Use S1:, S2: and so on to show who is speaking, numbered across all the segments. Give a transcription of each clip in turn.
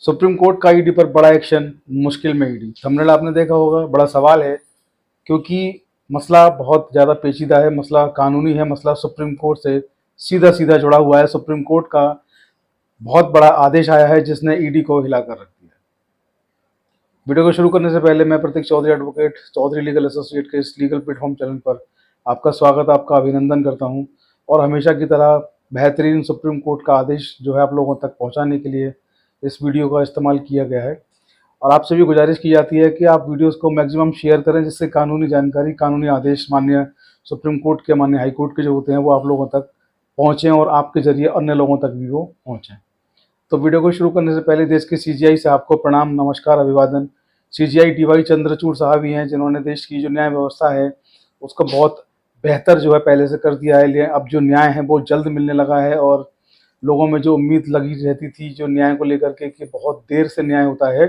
S1: Supreme court का ED पर बड़ा एक्शन, मुश्किल में ईडी। थंबनेल आपने देखा होगा, बड़ा सवाल है क्योंकि मसला बहुत ज़्यादा पेचीदा है, मसला कानूनी है, मसला सुप्रीम कोर्ट से सीधा सीधा जुड़ा हुआ है। सुप्रीम कोर्ट का बहुत बड़ा आदेश आया है जिसने ईडी को हिला कर रख दिया। वीडियो को शुरू करने से पहले मैं Prateek Chaudhary advocate, Chaudhary legal associate के इस लीगल प्लेटफॉर्म चैनल पर आपका स्वागत, आपका अभिनंदन करता हूं। और हमेशा की तरह बेहतरीन सुप्रीम कोर्ट का आदेश जो है आप लोगों तक पहुंचाने के लिए इस वीडियो का इस्तेमाल किया गया है। और आपसे भी गुजारिश की जाती है कि आप वीडियोस को मैक्सिमम शेयर करें, जिससे कानूनी जानकारी, कानूनी आदेश माननीय सुप्रीम कोर्ट के, माननीय हाई कोर्ट के जो होते हैं वो आप लोगों तक पहुँचें और आपके जरिए अन्य लोगों तक भी वो पहुँचें। तो वीडियो को शुरू करने से पहले देश के सीजीआई से आपको प्रणाम, नमस्कार, अभिवादन। सीजीआई डीवाई चंद्रचूड़ साहब ही हैं जिन्होंने देश की जो न्याय व्यवस्था है उसको बहुत बेहतर जो है पहले से कर दिया है। लेकिन अब जो न्याय है वो जल्द मिलने लगा है और लोगों में जो उम्मीद लगी रहती थी जो न्याय को लेकर के कि बहुत देर से न्याय होता है,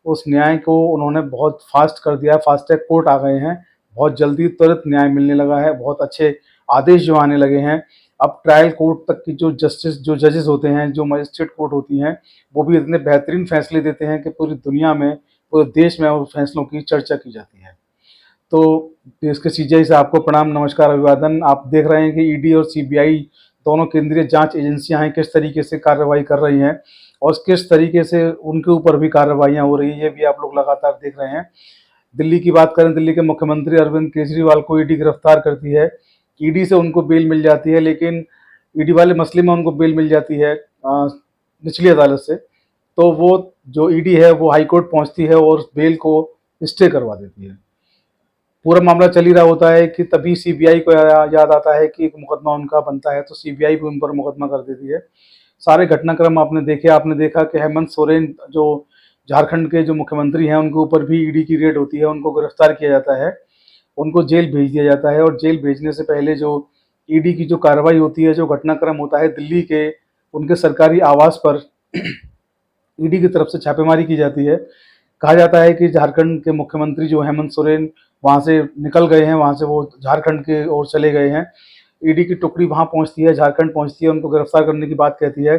S1: उस न्याय को उन्होंने बहुत फास्ट कर दिया है। फास्ट ट्रैक कोर्ट आ गए हैं, बहुत जल्दी तुरंत न्याय मिलने लगा है, बहुत अच्छे आदेश जो आने लगे हैं। अब ट्रायल कोर्ट तक की जो जजेस होते हैं, जो मजिस्ट्रेट कोर्ट होती हैं, वो भी इतने बेहतरीन फैसले देते हैं कि पूरी दुनिया में, पूरे देश में उन फैसलों की चर्चा की जाती है। तो देश के सीजीआई से आपको प्रणाम, नमस्कार, अभिवादन। आप देख रहे हैं कि ईडी और सीबीआई दोनों केंद्रीय जांच एजेंसियां हैं, किस तरीके से कार्रवाई कर रही हैं और किस तरीके से उनके ऊपर भी कार्रवाइयां हो रही हैं, ये भी आप लोग लगातार देख रहे हैं। दिल्ली की बात करें, दिल्ली के मुख्यमंत्री अरविंद केजरीवाल को ईडी गिरफ्तार करती है। ईडी से उनको बेल मिल जाती है, लेकिन ईडी वाले मसले में उनको बेल मिल जाती है निचली अदालत से। तो वो जो ईडी है वो हाई कोर्ट पहुंचती है और बेल को स्टे करवा देती है। पूरा मामला चल ही रहा होता है कि तभी सीबीआई को याद आता है कि एक मुकदमा उनका बनता है, तो सीबीआई भी उन पर मुकदमा कर देती है। सारे घटनाक्रम आपने देखे। आपने देखा कि हेमंत सोरेन जो झारखंड के जो मुख्यमंत्री हैं उनके ऊपर भी ईडी की रेड होती है, उनको गिरफ्तार किया जाता है, उनको जेल भेज दिया जाता है। और जेल भेजने से पहले जो ईडी की जो कार्रवाई होती है, जो घटनाक्रम होता है, दिल्ली के उनके सरकारी आवास पर ईडी की तरफ से छापेमारी की जाती है। कहा जाता है कि झारखंड के मुख्यमंत्री जो हेमंत सोरेन वहाँ से निकल गए हैं, वहाँ से वो झारखंड के ओर चले गए हैं। ईडी की टुकड़ी वहाँ पहुँचती है, झारखंड पहुँचती है, उनको गिरफ्तार करने की बात कहती है।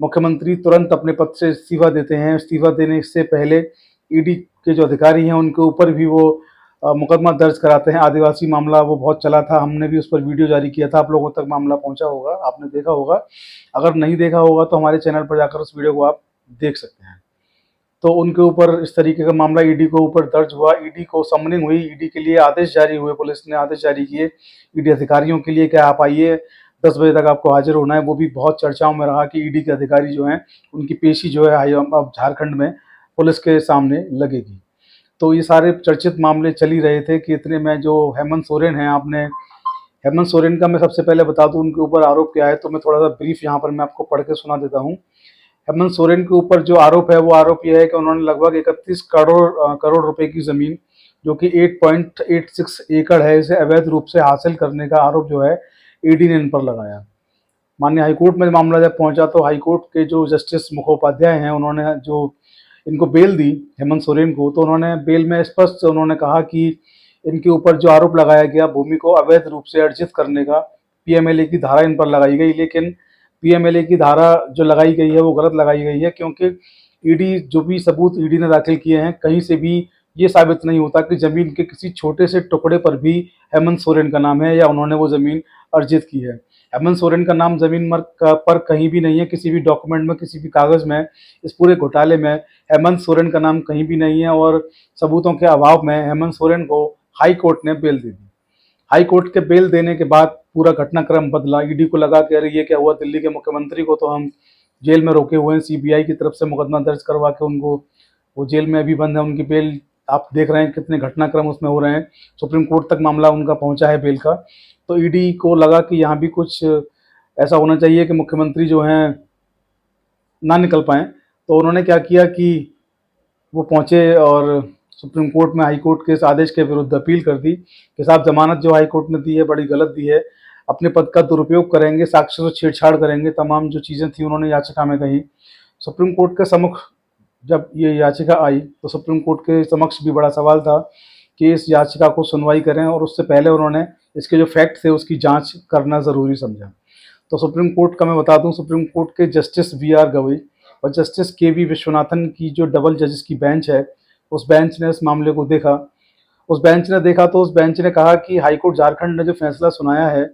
S1: मुख्यमंत्री तुरंत अपने पद से इस्तीफा देते हैं। इस्तीफा देने से पहले ईडी के जो अधिकारी हैं उनके ऊपर भी वो मुकदमा दर्ज कराते हैं। आदिवासी मामला वो बहुत चला था, हमने भी उस पर वीडियो जारी किया था, आप लोगों तक मामला पहुंचा होगा, आपने देखा होगा। अगर नहीं देखा होगा तो हमारे चैनल पर जाकर उस वीडियो को आप देख सकते हैं। तो उनके ऊपर इस तरीके का मामला ईडी के ऊपर दर्ज हुआ। ईडी को समनिंग हुई, ईडी के लिए आदेश जारी हुए, पुलिस ने आदेश जारी किए ईडी अधिकारियों के लिए कि आप आइए, 10 बजे तक आपको हाजिर होना है। वो भी बहुत चर्चाओं में रहा कि ईडी के अधिकारी जो हैं उनकी पेशी जो है अब झारखंड में पुलिस के सामने लगेगी। तो ये सारे चर्चित मामले चल ही रहे थे कि इतने में जो हेमंत सोरेन हैं, आपने हेमंत सोरेन का मैं सबसे पहले बता दूं उनके ऊपर आरोप क्या है, तो मैं थोड़ा सा ब्रीफ यहाँ पर मैं आपको पढ़ के सुना देता हूँ। हेमंत सोरेन के ऊपर जो आरोप है वो आरोप यह है कि उन्होंने लगभग 31 करोड़ रुपए की ज़मीन, जो कि 8.86 एकड़ है, इसे अवैध रूप से हासिल करने का आरोप जो है ईडी ने इन पर लगाया। माननीय हाईकोर्ट में मामला जब पहुंचा तो हाईकोर्ट के जो जस्टिस मुखोपाध्याय हैं उन्होंने जो इनको बेल दी हेमंत सोरेन को, तो उन्होंने बेल में स्पष्ट उन्होंने कहा कि इनके ऊपर जो आरोप लगाया गया भूमि को अवैध रूप से अर्जित करने का, पीएमएलए की धारा इन पर लगाई गई। लेकिन पीएमएलए की धारा जो लगाई गई है वो गलत लगाई गई है, क्योंकि ईडी जो भी सबूत ईडी ने दाखिल किए हैं कहीं से भी ये साबित नहीं होता कि जमीन के किसी छोटे से टुकड़े पर भी हेमंत सोरेन का नाम है या उन्होंने वो जमीन अर्जित की है। हेमंत सोरेन का नाम जमीन पर कहीं भी नहीं है, किसी भी डॉक्यूमेंट में, किसी भी कागज में, इस पूरे घोटाले में हेमंत सोरेन का नाम कहीं भी नहीं है। और सबूतों के अभाव में हेमंत सोरेन को हाई कोर्ट ने बेल दे दी। हाई कोर्ट के बेल देने के बाद पूरा घटनाक्रम बदला। ईडी को लगा कि अरे ये क्या हुआ, दिल्ली के मुख्यमंत्री को तो हम जेल में रोके हुए हैं, सीबीआई की तरफ से मुकदमा दर्ज करवा के उनको, वो जेल में अभी बंद है, उनकी बेल आप देख रहे हैं कितने घटनाक्रम उसमें हो रहे हैं। सुप्रीम कोर्ट तक मामला उनका पहुंचा है बेल का। तो ईडी को लगा कि यहाँ भी कुछ ऐसा होना चाहिए कि मुख्यमंत्री जो हैं ना निकल पाएँ। तो उन्होंने क्या किया कि वो पहुँचे और सुप्रीम कोर्ट में हाई कोर्ट के इस आदेश के विरुद्ध अपील कर दी कि साहब जमानत जो हाई कोर्ट ने दी है बड़ी गलत दी है, अपने पद का दुरुपयोग करेंगे, साक्ष्य से छेड़छाड़ करेंगे, तमाम जो चीज़ें थी उन्होंने याचिका में कही। सुप्रीम कोर्ट के सम्मुख जब ये याचिका आई तो सुप्रीम कोर्ट के समक्ष भी बड़ा सवाल था कि इस याचिका को सुनवाई करें, और उससे पहले उन्होंने इसके जो फैक्ट थे उसकी जाँच करना ज़रूरी समझा। तो सुप्रीम कोर्ट का मैं बता दूँ, सुप्रीम कोर्ट के जस्टिस वी आर गवई और जस्टिस के.वी. विश्वनाथन की जो डबल जजेस की बेंच है, उस बेंच ने इस मामले को देखा। उस बेंच ने कहा कि हाईकोर्ट झारखंड ने जो फैसला सुनाया है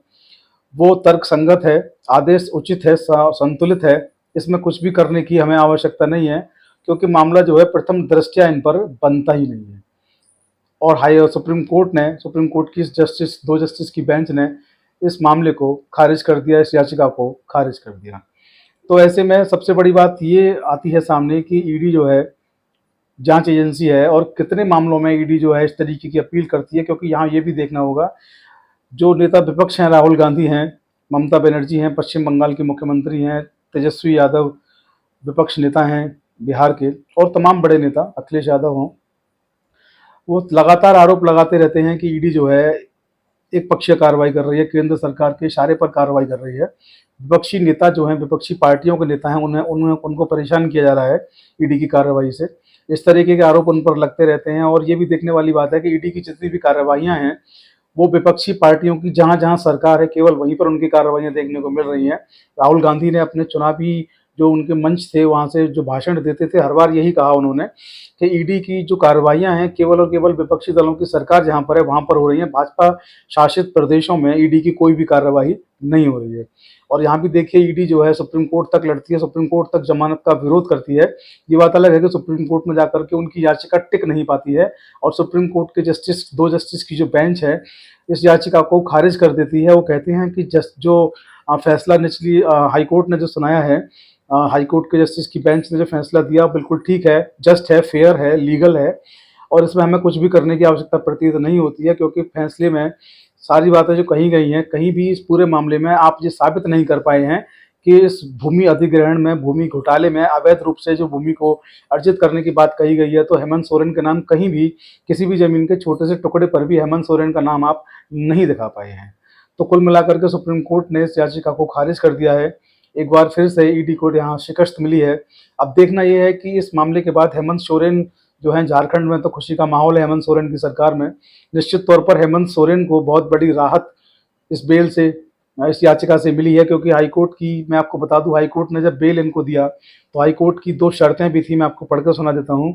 S1: वो तर्कसंगत है, आदेश उचित है, संतुलित है, इसमें कुछ भी करने की हमें आवश्यकता नहीं है, क्योंकि मामला जो है प्रथम दृष्टया इन पर बनता ही नहीं है। और सुप्रीम कोर्ट की दो जस्टिस की बेंच ने इस मामले को खारिज कर दिया, इस याचिका को खारिज कर दिया। तो ऐसे में सबसे बड़ी बात ये आती है सामने कि ईडी जो है जांच एजेंसी है, और कितने मामलों में ईडी जो है इस तरीके की अपील करती है, क्योंकि यहाँ ये भी देखना होगा, जो नेता विपक्ष हैं, राहुल गांधी हैं, ममता बनर्जी हैं, पश्चिम बंगाल के मुख्यमंत्री हैं, तेजस्वी यादव विपक्ष नेता हैं बिहार के, और तमाम बड़े नेता, अखिलेश यादव हों, वो लगातार आरोप लगाते रहते हैं कि ईडी जो है एक पक्षीय कार्रवाई कर रही है, केंद्र सरकार के इशारे पर कार्रवाई कर रही है। विपक्षी नेता जो हैं, विपक्षी पार्टियों के नेता हैं, उनको परेशान किया जा रहा है ईडी की कार्रवाई से। इस तरीके के आरोप उन पर लगते रहते हैं। और ये भी देखने वाली बात है कि ईडी की जितनी भी कार्रवाइयाँ हैं वो विपक्षी पार्टियों की जहाँ जहाँ सरकार है केवल वहीं पर उनकी कार्रवाइयाँ देखने को मिल रही हैं। राहुल गांधी ने अपने चुनावी जो उनके मंच थे वहाँ से जो भाषण देते थे, हर बार यही कहा उन्होंने कि ईडी की जो कार्रवाइयाँ हैं केवल और केवल विपक्षी दलों की सरकार जहाँ पर है वहाँ पर हो रही है, भाजपा शासित प्रदेशों में ईडी की कोई भी कार्रवाई नहीं हो रही है। और यहाँ भी देखिए ईडी जो है सुप्रीम कोर्ट तक लड़ती है, सुप्रीम कोर्ट तक जमानत का विरोध करती है। ये बात अलग है कि सुप्रीम कोर्ट में जाकर के उनकी याचिका टिक नहीं पाती है, और सुप्रीम कोर्ट के दो जस्टिस की जो बेंच है इस याचिका को खारिज कर देती है। वो कहते हैं कि जो फैसला निचली हाई कोर्ट ने जो सुनाया है, हाई कोर्ट के जस्टिस की बेंच ने जो फैसला दिया बिल्कुल ठीक है, जस्ट है, फेयर है, लीगल है, और इसमें हमें कुछ भी करने की आवश्यकता प्रतीत नहीं होती है, क्योंकि फैसले में सारी बातें जो कही गई हैं, कहीं भी इस पूरे मामले में आप ये साबित नहीं कर पाए हैं कि इस भूमि अधिग्रहण में, भूमि घोटाले में अवैध रूप से जो भूमि को अर्जित करने की बात कही गई है, तो हेमंत सोरेन का नाम कहीं भी, किसी भी जमीन के छोटे से टुकड़े पर भी हेमंत सोरेन का नाम आप नहीं दिखा पाए हैं। तो कुल मिलाकर के सुप्रीम कोर्ट ने इस याचिका को खारिज कर दिया है। एक बार फिर से ईडी को यहाँ शिकस्त मिली है। अब देखना यह है कि इस मामले के बाद हेमंत सोरेन जो है, झारखंड में तो खुशी का माहौल है हेमंत सोरेन की सरकार में, निश्चित तौर पर हेमंत सोरेन को बहुत बड़ी राहत इस बेल से, इस याचिका से मिली है, क्योंकि हाईकोर्ट की, मैं आपको बता दूं, हाईकोर्ट ने जब बेल इनको दिया तो हाईकोर्ट की दो शर्तें भी थी, मैं आपको पढ़कर सुना देता हूँ।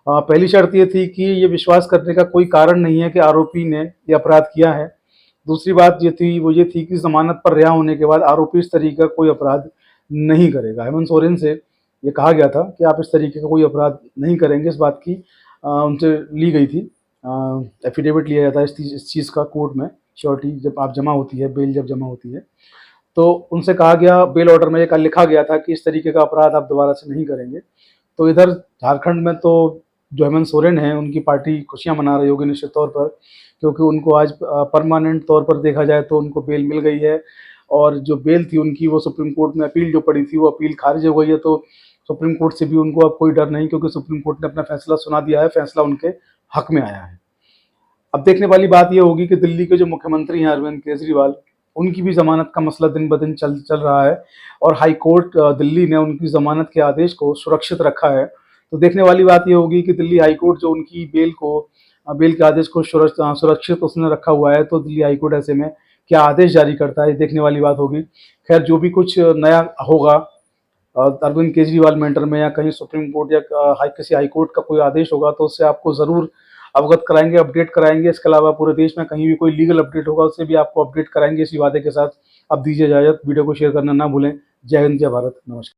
S1: पहली शर्त ये थी कि ये विश्वास करने का कोई कारण नहीं है कि आरोपी ने ये अपराध किया है। दूसरी बात ये थी कि जमानत पर रिहा होने के बाद आरोपी इस तरीके का कोई अपराध नहीं करेगा। हेमंत सोरेन से ये कहा गया था कि आप इस तरीके का कोई अपराध नहीं करेंगे, इस बात की उनसे ली गई थी, एफिडेविट लिया जाता है इस चीज़ का कोर्ट में, श्योरिटी जब आप जमा होती है, बेल जब जमा होती है, तो उनसे कहा गया, बेल ऑर्डर में ये लिखा गया था कि इस तरीके का अपराध आप दोबारा से नहीं करेंगे। तो इधर झारखंड में तो जो हेमंत सोरेन हैं उनकी पार्टी खुशियां मना रही होगी निश्चित तौर पर, क्योंकि उनको आज परमानेंट तौर पर देखा जाए तो उनको बेल मिल गई है, और जो बेल थी उनकी वो सुप्रीम कोर्ट में अपील जो पड़ी थी वो अपील खारिज हो गई है। तो सुप्रीम कोर्ट से भी उनको अब कोई डर नहीं, क्योंकि सुप्रीम कोर्ट ने अपना फैसला सुना दिया है, फैसला उनके हक में आया है। अब देखने वाली बात यह होगी कि दिल्ली के जो मुख्यमंत्री हैं अरविंद केजरीवाल, उनकी भी जमानत का मसला दिन ब दिन चल रहा है, और हाई कोर्ट दिल्ली ने उनकी जमानत के आदेश को सुरक्षित रखा है। तो देखने वाली बात यह होगी कि दिल्ली हाई कोर्ट जो उनकी बेल के आदेश को सुरक्षित उसने रखा हुआ है, तो दिल्ली हाई कोर्ट ऐसे में क्या आदेश जारी करता है, देखने वाली बात होगी। खैर, जो भी कुछ नया होगा अरविंद केजरीवाल मैटर में, या कहीं सुप्रीम कोर्ट या किसी हाई कोर्ट का कोई आदेश होगा, तो उससे आपको ज़रूर अवगत कराएंगे, अपडेट कराएंगे। इसके अलावा पूरे देश में कहीं भी कोई लीगल अपडेट होगा उससे भी आपको अपडेट कराएंगे इसी वादे के साथ। अब दीजिए इजाज़त, वीडियो को शेयर करना ना भूलें। जय हिंद, जय भारत, नमस्कार।